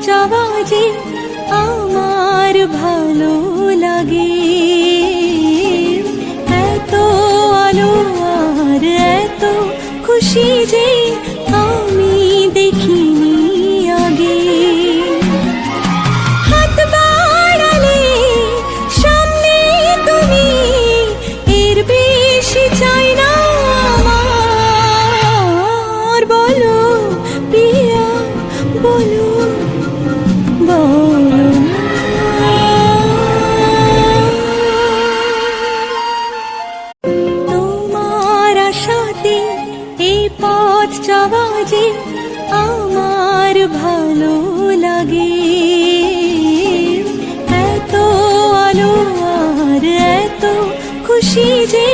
চাওয়া যে আমার ভালো লাগে। এত আলো আর এত খুশি যে আমি দেখিনি আগে। হাত বাড়ালে সামনে তুমি, এর বেশি চাই না আমার। বলো প্রিয়া বলো বলো। তোমার আশাতে এই পথ চাওয়া যে আমার ভালো লাগে। এত আলো আর এত খুশি যে